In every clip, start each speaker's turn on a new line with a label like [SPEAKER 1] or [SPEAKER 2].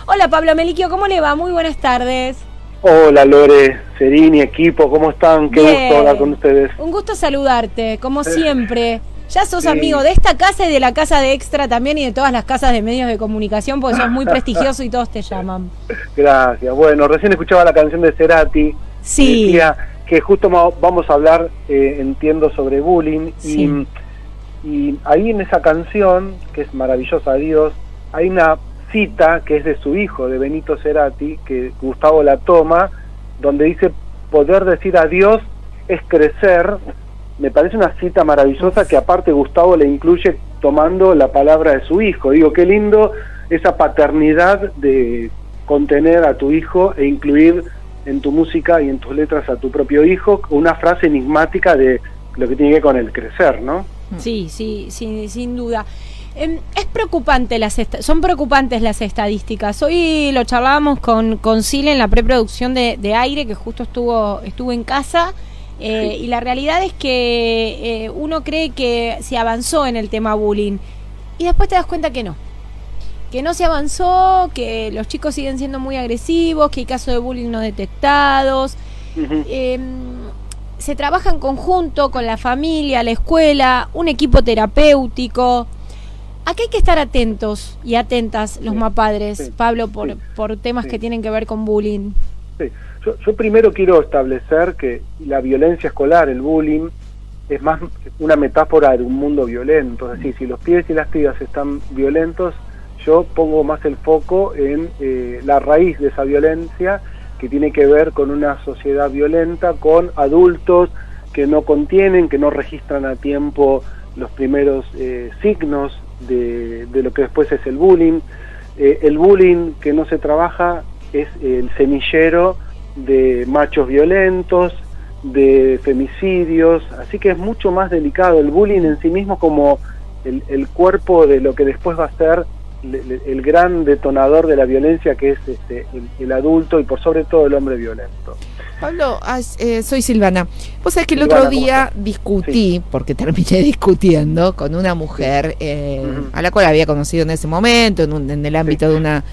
[SPEAKER 1] Hola Pablo Melicchio, ¿cómo le va? Muy buenas tardes.
[SPEAKER 2] Hola Lore, Serini, equipo, ¿cómo están? Qué
[SPEAKER 1] Bien.
[SPEAKER 2] gusto hablar con ustedes.
[SPEAKER 1] Un gusto saludarte, como siempre. Ya sos
[SPEAKER 2] Sí.
[SPEAKER 1] amigo de esta casa y de la casa de Extra también y de todas las casas de medios de comunicación porque sos muy prestigioso y todos te llaman.
[SPEAKER 2] Gracias. Bueno, recién escuchaba la canción de Cerati.
[SPEAKER 1] Sí.
[SPEAKER 2] Decía que justo vamos a hablar, entiendo, sobre bullying.
[SPEAKER 1] Sí.
[SPEAKER 2] Y ahí en esa canción, que es maravillosa, Dios, hay una cita que es de su hijo, de Benito Cerati, que Gustavo la toma, donde dice: poder decir adiós es crecer. Me parece una cita maravillosa que aparte Gustavo le incluye tomando la palabra de su hijo. Digo, qué lindo esa paternidad de contener a tu hijo e incluir en tu música y en tus letras a tu propio hijo, una frase enigmática de lo que tiene que ver con el crecer, ¿no?
[SPEAKER 1] Sí, sin duda. Es preocupante, son preocupantes las estadísticas. Hoy lo charlábamos con Sil en la preproducción de Aire, que justo estuvo en casa.
[SPEAKER 2] Sí.
[SPEAKER 1] Y la realidad es que uno cree que se avanzó en el tema bullying y después te das cuenta que no se avanzó, que los chicos siguen siendo muy agresivos, que hay casos de bullying no detectados.
[SPEAKER 2] Uh-huh.
[SPEAKER 1] Se trabaja en conjunto con la familia, la escuela, un equipo terapéutico. Aquí hay que estar atentos y atentas los mapadres, Pablo, por temas que tienen que ver con bullying.
[SPEAKER 2] Sí. Yo primero quiero establecer que la violencia escolar, el bullying, es más una metáfora de un mundo violento. Es decir, si los pibes y las pibas están violentos, yo pongo más el foco en la raíz de esa violencia, que tiene que ver con una sociedad violenta, con adultos que no contienen, que no registran a tiempo los primeros signos de lo que después es el bullying. El bullying que no se trabaja es el semillero de machos violentos, de femicidios, así que es mucho más delicado el bullying en sí mismo como el cuerpo de lo que después va a ser el gran detonador de la violencia, que es el adulto y por sobre todo el hombre violento.
[SPEAKER 3] Pablo, soy Silvana. Vos sabés que el
[SPEAKER 2] Silvana,
[SPEAKER 3] otro día discutí, porque terminé discutiendo con una mujer a la cual había conocido en ese momento, en el ámbito de una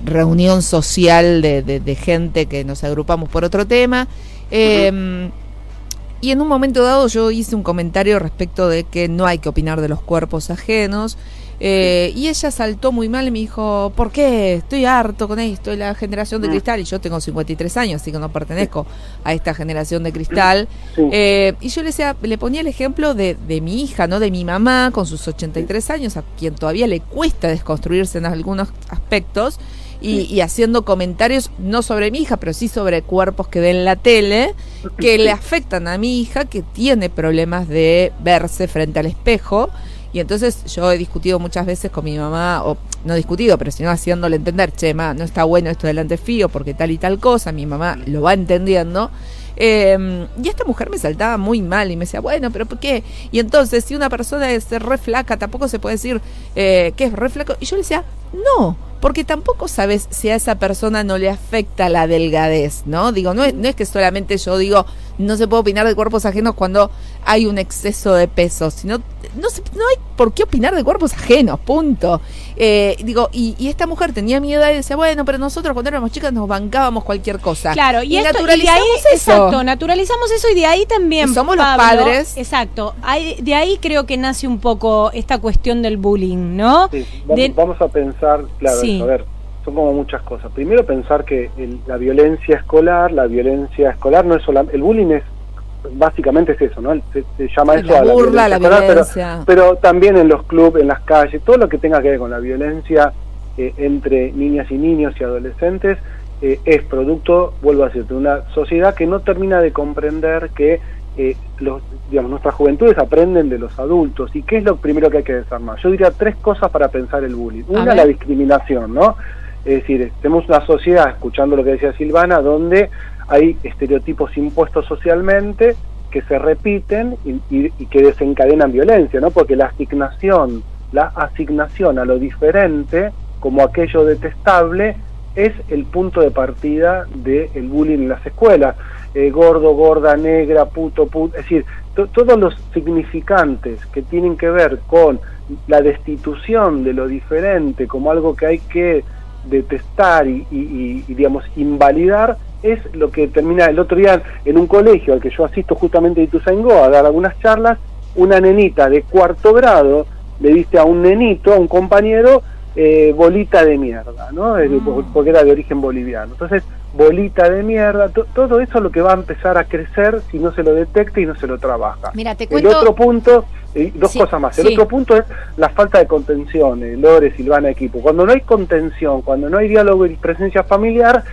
[SPEAKER 3] reunión social de gente que nos agrupamos por otro tema. Y en un momento dado yo hice un comentario respecto de que no hay que opinar de los cuerpos ajenos. Y ella saltó muy mal y me dijo: ¿por qué? Estoy harto con esto, de la generación de cristal. Y yo tengo 53 años, así que no pertenezco a esta generación de cristal. Y yo le ponía el ejemplo de mi hija, ¿no? De mi mamá con sus 83 años, a quien todavía le cuesta desconstruirse en algunos aspectos, y haciendo comentarios no sobre mi hija, pero sí sobre cuerpos que ve en la tele, que le afectan a mi hija, que tiene problemas de verse frente al espejo. Y entonces yo he discutido muchas veces con mi mamá, o no discutido, pero sino haciéndole entender: che, ma, no está bueno esto del antefío porque tal y tal cosa. Mi mamá lo va entendiendo. Y esta mujer me saltaba muy mal y me decía: bueno, pero ¿por qué? Y entonces, si una persona es re flaca, tampoco se puede decir que es re flaco. Y yo le decía: no, porque tampoco sabes si a esa persona no le afecta la delgadez, ¿no? Digo, no es que solamente yo digo no se puede opinar de cuerpos ajenos cuando hay un exceso de peso, sino no hay por qué opinar de cuerpos ajenos, punto. Digo, y esta mujer tenía mi edad y decía: bueno, pero nosotros cuando éramos chicas nos bancábamos cualquier cosa.
[SPEAKER 1] Claro, y
[SPEAKER 3] naturalizamos eso.
[SPEAKER 1] Exacto, naturalizamos eso, y de ahí también,
[SPEAKER 3] y somos
[SPEAKER 1] Pablo,
[SPEAKER 3] los padres.
[SPEAKER 1] Exacto, de ahí creo que nace un poco esta cuestión del bullying, ¿no?
[SPEAKER 2] Sí, vamos a pensar, claro,
[SPEAKER 1] Sí.
[SPEAKER 2] a ver, son como muchas cosas. Primero, pensar que la violencia escolar no es solamente, el bullying es básicamente es eso, ¿no? Se llama eso
[SPEAKER 3] la
[SPEAKER 2] a
[SPEAKER 3] burla,
[SPEAKER 2] la
[SPEAKER 3] la
[SPEAKER 2] violencia
[SPEAKER 3] violencia.
[SPEAKER 2] escolar, pero también en los clubes, en las calles, todo lo que tenga que ver con la violencia entre niñas y niños y adolescentes es producto, vuelvo a decir, de una sociedad que no termina de comprender que nuestras juventudes aprenden de los adultos. ¿Y qué es lo primero que hay que desarmar? Yo diría 3 cosas para pensar el bullying. Una, la discriminación, ¿no? Es decir, tenemos una sociedad, escuchando lo que decía Silvana, donde hay estereotipos impuestos socialmente que se repiten y que desencadenan violencia, ¿no? Porque la asignación a lo diferente como aquello detestable es el punto de partida del bullying en las escuelas. Gordo, gorda, negra, puto, es decir, todos los significantes que tienen que ver con la destitución de lo diferente como algo que hay que detestar y digamos, invalidar, es lo que termina el otro día en un colegio al que yo asisto justamente de Ituzaingó a dar algunas charlas. Una nenita de 4º grado le diste a un nenito, a un compañero, bolita de mierda, ¿no? Porque era de origen boliviano. Entonces, bolita de mierda, todo eso es lo que va a empezar a crecer si no se lo detecta y no se lo trabaja.
[SPEAKER 1] Mira, te cuento...
[SPEAKER 2] El otro punto, dos
[SPEAKER 1] sí,
[SPEAKER 2] cosas más. El
[SPEAKER 1] sí.
[SPEAKER 2] otro punto es la falta de contención, Lore, Silvana, equipo. Cuando no hay contención, cuando no hay diálogo y presencia familiar,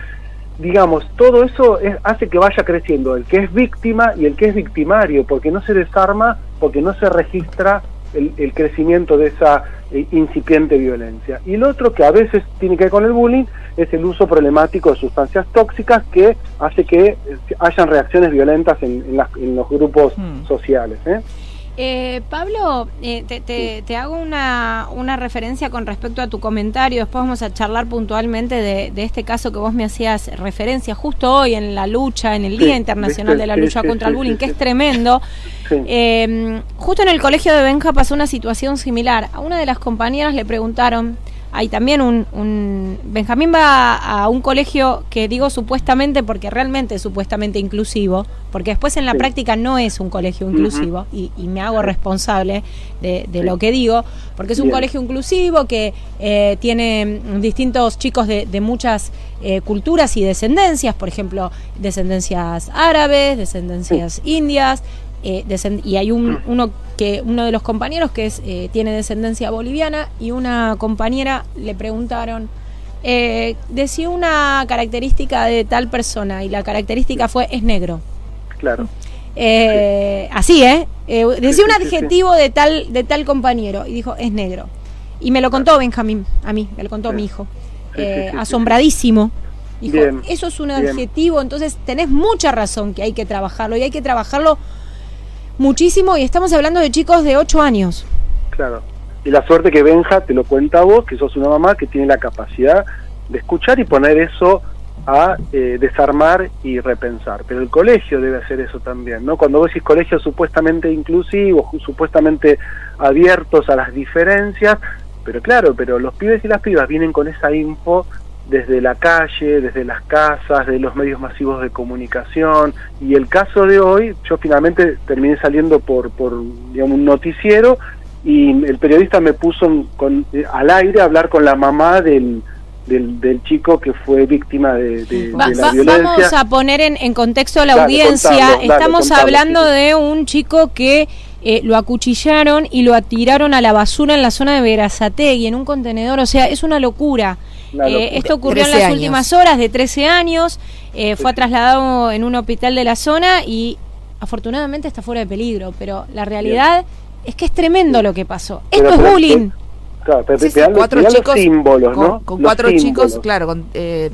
[SPEAKER 2] digamos, todo eso hace que vaya creciendo el que es víctima y el que es victimario, porque no se desarma, porque no se registra el crecimiento de esa incipiente violencia. Y lo otro que a veces tiene que ver con el bullying es el uso problemático de sustancias tóxicas que hace que hayan reacciones violentas en los grupos sociales.
[SPEAKER 1] Pablo, te hago una referencia con respecto a tu comentario, después vamos a charlar puntualmente de este caso que vos me hacías referencia justo hoy en la lucha, en el Día Internacional de la Lucha contra el Bullying, que es tremendo. Justo en el colegio de Benja pasó una situación similar. A una de las compañeras le preguntaron, hay también Benjamín va a un colegio que digo supuestamente porque realmente es supuestamente inclusivo, porque después en la práctica no es un colegio inclusivo, y me hago responsable de lo que digo, porque es un colegio inclusivo que tiene distintos chicos de muchas culturas y descendencias, por ejemplo, descendencias árabes, descendencias indias, y hay uno de los compañeros que tiene descendencia boliviana, y una compañera le preguntaron, decía una característica de tal persona, y la característica fue, es negro.
[SPEAKER 2] Claro.
[SPEAKER 1] Así, decía un adjetivo de tal compañero, y dijo, es negro. Y me lo contó Benjamín, a mí, me lo contó mi hijo, asombradísimo. Dijo, eso es un adjetivo, entonces tenés mucha razón que hay que trabajarlo, y hay que trabajarlo muchísimo, y estamos hablando de chicos de 8 años.
[SPEAKER 2] Claro. Y la suerte que Benja te lo cuenta a vos, que sos una mamá que tiene la capacidad de escuchar y poner eso a desarmar y repensar. Pero el colegio debe hacer eso también, ¿no? Cuando vos decís colegios supuestamente inclusivos, supuestamente abiertos a las diferencias, pero los pibes y las pibas vienen con esa info desde la calle, desde las casas, de los medios masivos de comunicación, y el caso de hoy, yo finalmente terminé saliendo por digamos, un noticiero, y el periodista me puso al aire a hablar con la mamá del chico que fue víctima de la violencia.
[SPEAKER 1] Vamos a poner en contexto a la audiencia. Estamos hablando de un chico que lo acuchillaron y lo atiraron a la basura en la zona de Berazategui, en un contenedor, o sea, es una locura. Esto ocurrió en las últimas horas, de 13 años, fue trasladado en un hospital de la zona y afortunadamente está fuera de peligro, pero la realidad es que es tremendo lo que pasó. Esto es bullying.
[SPEAKER 2] Claro, pero
[SPEAKER 3] sí,
[SPEAKER 2] cuatro chicos símbolos, ¿no?
[SPEAKER 3] Con cuatro chicos, claro,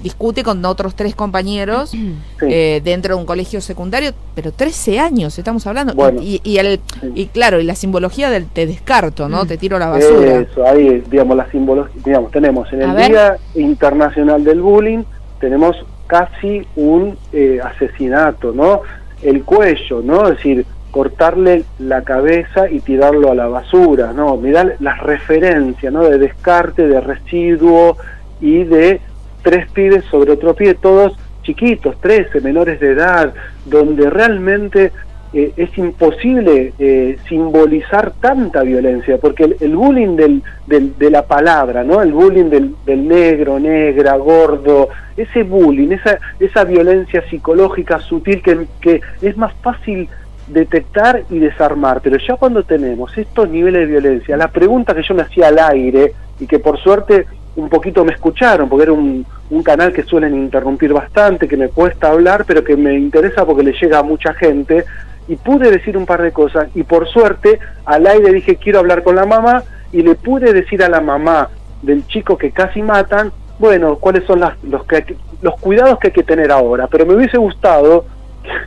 [SPEAKER 3] discute con otros 3 compañeros dentro de un colegio secundario, pero 13 años estamos hablando. Bueno, y claro, y la simbología del te descarto, ¿no? Te tiro a la basura.
[SPEAKER 2] Eso, ahí, digamos, la simbología, digamos, tenemos en el Día Internacional del Bullying, tenemos casi un asesinato, ¿no? El cuello, ¿no? Es decir, cortarle la cabeza y tirarlo a la basura, ¿no? Mirá las referencias, ¿no? De descarte, de residuo y de 3 pibes sobre otro pibe, todos chiquitos, 13, menores de edad, donde realmente es imposible simbolizar tanta violencia, porque el bullying de la palabra, ¿no? El bullying del negro, negra, gordo, ese bullying, esa violencia psicológica sutil que es más fácil detectar y desarmar, pero ya cuando tenemos estos niveles de violencia, la pregunta que yo me hacía al aire, y que por suerte un poquito me escucharon, porque era un canal que suelen interrumpir bastante, que me cuesta hablar, pero que me interesa porque le llega a mucha gente, y pude decir un par de cosas, y por suerte al aire dije quiero hablar con la mamá, y le pude decir a la mamá del chico que casi matan, bueno, cuáles son los cuidados que hay que tener ahora, pero me hubiese gustado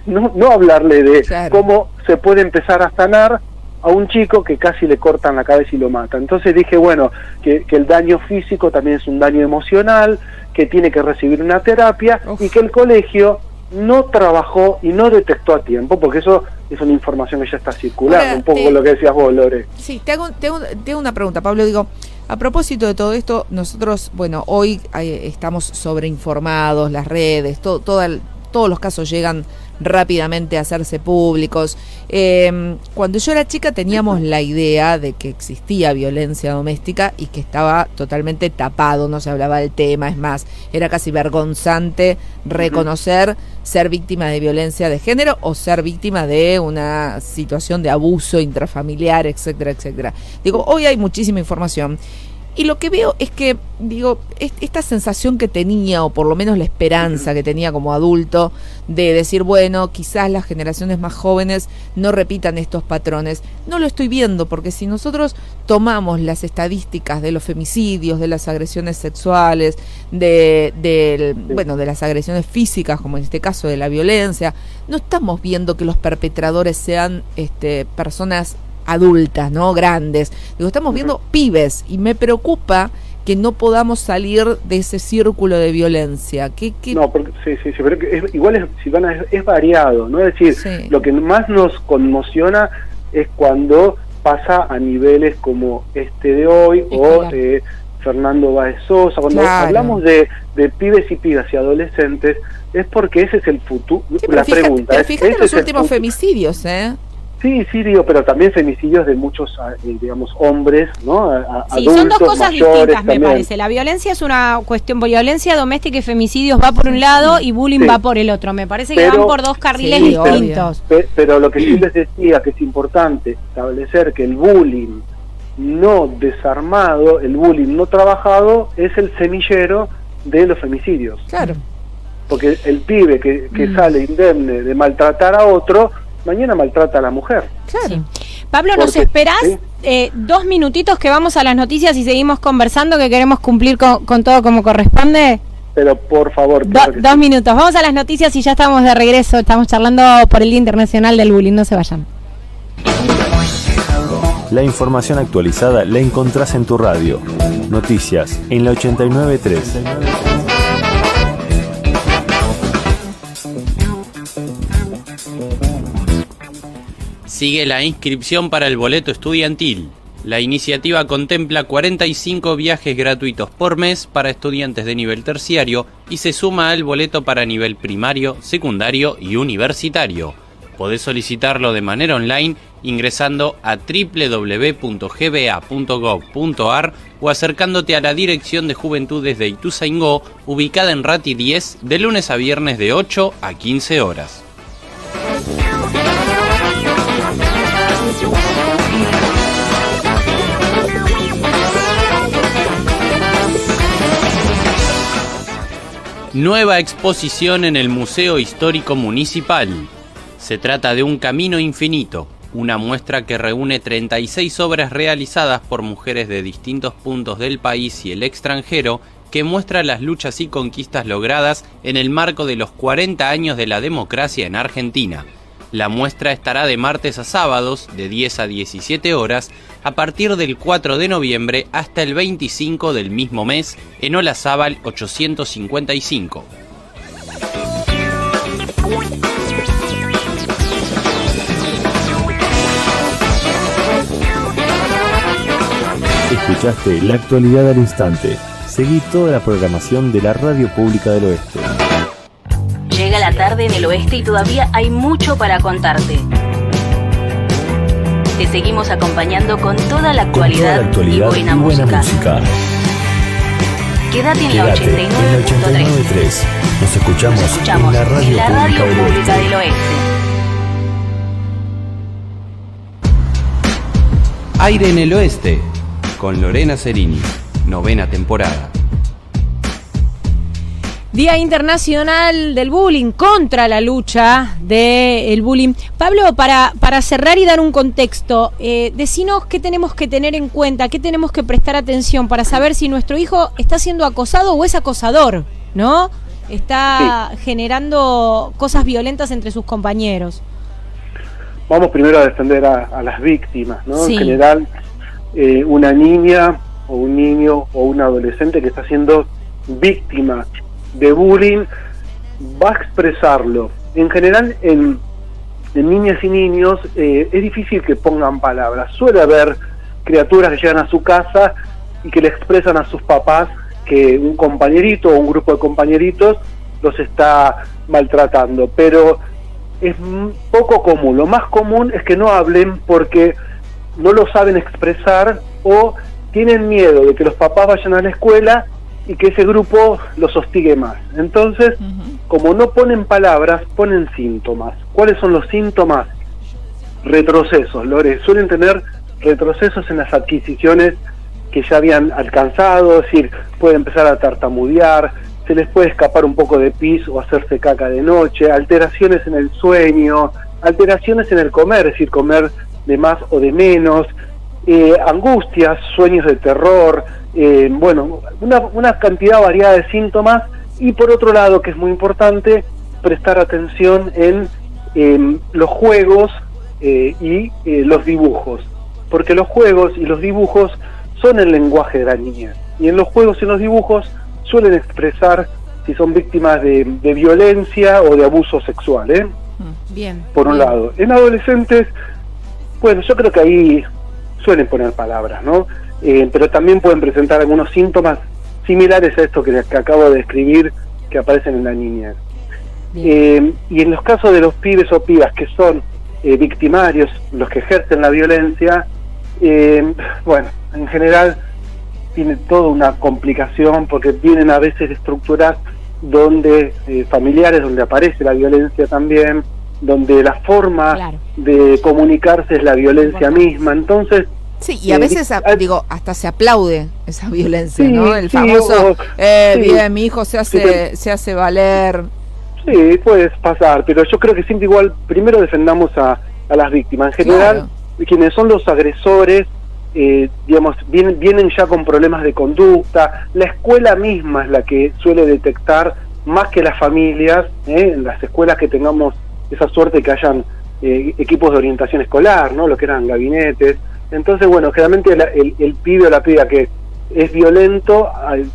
[SPEAKER 2] no hablarle de cómo se puede empezar a sanar a un chico que casi le cortan la cabeza y lo matan. Entonces dije, bueno, que el daño físico también es un daño emocional, que tiene que recibir una terapia, y que el colegio no trabajó y no detectó a tiempo, porque eso es una información que ya está circulando,
[SPEAKER 3] Ahora,
[SPEAKER 2] un poco lo que decías vos, Lore.
[SPEAKER 3] Sí, te hago una pregunta, Pablo. Digo, a propósito de todo esto, nosotros, bueno, hoy estamos sobreinformados, las redes, todos los casos llegan rápidamente a hacerse públicos. Cuando yo era chica teníamos la idea de que existía violencia doméstica y que estaba totalmente tapado, no se hablaba del tema, es más, era casi vergonzante reconocer ser víctima de violencia de género o ser víctima de una situación de abuso intrafamiliar, etcétera, etcétera. Digo, hoy hay muchísima información. Y lo que veo es que, digo, esta sensación que tenía, o por lo menos la esperanza que tenía como adulto, de decir, bueno, quizás las generaciones más jóvenes no repitan estos patrones, no lo estoy viendo, porque si nosotros tomamos las estadísticas de los femicidios, de las agresiones sexuales, de las agresiones físicas, como en este caso de la violencia, no estamos viendo que los perpetradores sean personas adultas, ¿no? Grandes. Digo, estamos viendo pibes y me preocupa que no podamos salir de ese círculo de violencia.
[SPEAKER 2] No, porque, sí, pero Silvana, es variado, ¿no? Es decir, lo que más nos conmociona es cuando pasa a niveles como este de hoy, o Fernando Báez Sosa. Cuando hablamos de pibes y pibas y adolescentes, es porque ese es el futuro. La pregunta es,
[SPEAKER 3] fíjate los últimos femicidios,
[SPEAKER 2] Sí, digo, pero también femicidios de muchos, digamos, hombres, ¿no?
[SPEAKER 1] Sí,
[SPEAKER 2] adultos,
[SPEAKER 1] son dos cosas
[SPEAKER 2] mayores,
[SPEAKER 1] distintas, me
[SPEAKER 2] también.
[SPEAKER 1] parece. La violencia es una cuestión, violencia doméstica y femicidios va por un lado y bullying va por el otro. Me parece que van por dos carriles distintos.
[SPEAKER 2] Pero lo que sí les decía, que es importante establecer que el bullying no desarmado, el bullying no trabajado, es el semillero de los femicidios.
[SPEAKER 3] Claro.
[SPEAKER 2] Porque el pibe que sale indemne de maltratar a otro, mañana maltrata a la mujer.
[SPEAKER 3] Claro.
[SPEAKER 1] Sí. Pablo, ¿nos esperás 2 minutitos que vamos a las noticias y seguimos conversando, que queremos cumplir con todo como corresponde?
[SPEAKER 2] Pero por favor.
[SPEAKER 1] 2 minutos. Vamos a las noticias y ya estamos de regreso. Estamos charlando por el Día Internacional del Bullying. No se vayan.
[SPEAKER 4] La información actualizada la encontrás en tu radio. Noticias en la 89.3.
[SPEAKER 5] Sigue la inscripción para el boleto estudiantil. La iniciativa contempla 45 viajes gratuitos por mes para estudiantes de nivel terciario y se suma al boleto para nivel primario, secundario y universitario. Podés solicitarlo de manera online ingresando a www.gba.gov.ar o acercándote a la Dirección de Juventudes de Ituzaingó, ubicada en Rati 10, de lunes a viernes de 8 a 15 horas. Nueva exposición en el Museo Histórico Municipal. Se trata de Un Camino Infinito, una muestra que reúne 36 obras realizadas por mujeres de distintos puntos del país y el extranjero, que muestra las luchas y conquistas logradas en el marco de los 40 años de la democracia en Argentina. La muestra estará de martes a sábados, de 10 a 17 horas, a partir del 4 de noviembre hasta el 25 del mismo mes, en Olazábal 855.
[SPEAKER 4] Escuchaste la actualidad al instante. Seguí toda la programación de la Radio Pública del Oeste.
[SPEAKER 6] Llega la tarde en el oeste y todavía hay mucho para contarte. Te seguimos acompañando con toda la actualidad, y buena música. Quédate en la 89.3.
[SPEAKER 4] Nos escuchamos en la Radio
[SPEAKER 6] Pública del Oeste.
[SPEAKER 5] Aire en el Oeste, con Lorena Cerini, 9ª temporada.
[SPEAKER 1] Día Internacional del Bullying, contra la lucha del bullying. Pablo, para cerrar y dar un contexto, decinos qué tenemos que tener en cuenta, qué tenemos que prestar atención para saber si nuestro hijo está siendo acosado o es acosador, ¿no? Está generando cosas violentas entre sus compañeros.
[SPEAKER 2] Vamos primero a defender a las víctimas, ¿no?
[SPEAKER 1] Sí.
[SPEAKER 2] En general, una niña o un niño o un adolescente que está siendo víctima de bullying va a expresarlo en general en niñas y niños, es difícil que pongan palabras. Suele haber criaturas que llegan a su casa y que le expresan a sus papás que un compañerito o un grupo de compañeritos los está maltratando, pero es poco común. Lo más común es que no hablen porque no lo saben expresar o tienen miedo de que los papás vayan a la escuela y que ese grupo los hostigue más. Entonces, como no ponen palabras, ponen síntomas. ¿Cuáles son los síntomas? Retrocesos, Lore. Suelen tener retrocesos en las adquisiciones que ya habían alcanzado, es decir, pueden empezar a tartamudear, se les puede escapar un poco de pis o hacerse caca de noche, alteraciones en el sueño, alteraciones en el comer, es decir, comer de más o de menos, angustias, sueños de terror, bueno, una cantidad variada de síntomas. Y por otro lado, que es muy importante, prestar atención en los juegos y los dibujos, porque los juegos y los dibujos son el lenguaje de la niñez, y en los juegos y en los dibujos suelen expresar si son víctimas de violencia o de abuso sexual,
[SPEAKER 1] Bien.
[SPEAKER 2] por un lado. En adolescentes, bueno, yo creo que ahí suelen poner palabras, ¿no? Pero también pueden presentar algunos síntomas similares a esto que acabo de describir, que aparecen en la niñez. Y en los casos de los pibes o pibas que son victimarios, los que ejercen la violencia, bueno, en general tiene toda una complicación porque vienen a veces de estructuras donde familiares, donde aparece la violencia también, donde la forma de comunicarse es la violencia misma. Entonces,
[SPEAKER 3] sí, y a veces, digo, hasta se aplaude esa violencia,
[SPEAKER 2] sí,
[SPEAKER 3] ¿no? El
[SPEAKER 2] sí,
[SPEAKER 3] famoso,
[SPEAKER 2] sí.
[SPEAKER 3] bien, mi hijo se hace valer.
[SPEAKER 2] Sí, puede pasar, pero yo creo que siempre igual, primero defendamos a las víctimas. En general, quienes son los agresores, digamos, vienen ya con problemas de conducta. La escuela misma es la que suele detectar, más que las familias, en las escuelas que tengamos esa suerte que hayan equipos de orientación escolar, ¿no? Lo que eran gabinetes. Entonces, bueno, generalmente el pibe o la piba que es violento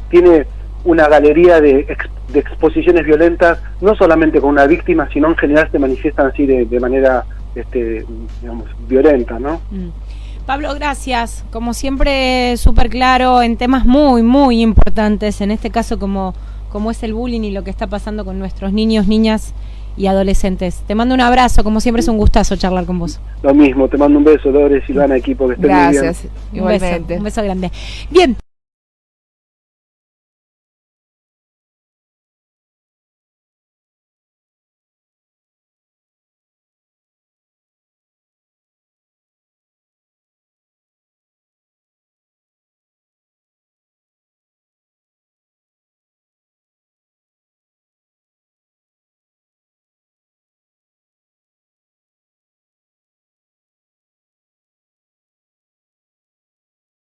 [SPEAKER 2] tiene una galería de exposiciones violentas, no solamente con una víctima, sino en general se manifiestan así de manera, digamos, violenta, ¿no?
[SPEAKER 1] Pablo, gracias. Como siempre, súper claro en temas muy, muy importantes, en este caso como es el bullying y lo que está pasando con nuestros niños, niñas y adolescentes. Te mando un abrazo, como siempre es un gustazo charlar con vos.
[SPEAKER 2] Lo mismo, te mando un beso, Lore, Silvana, equipo, que estén muy bien.
[SPEAKER 3] Gracias, igualmente.
[SPEAKER 1] Un beso grande. Bien.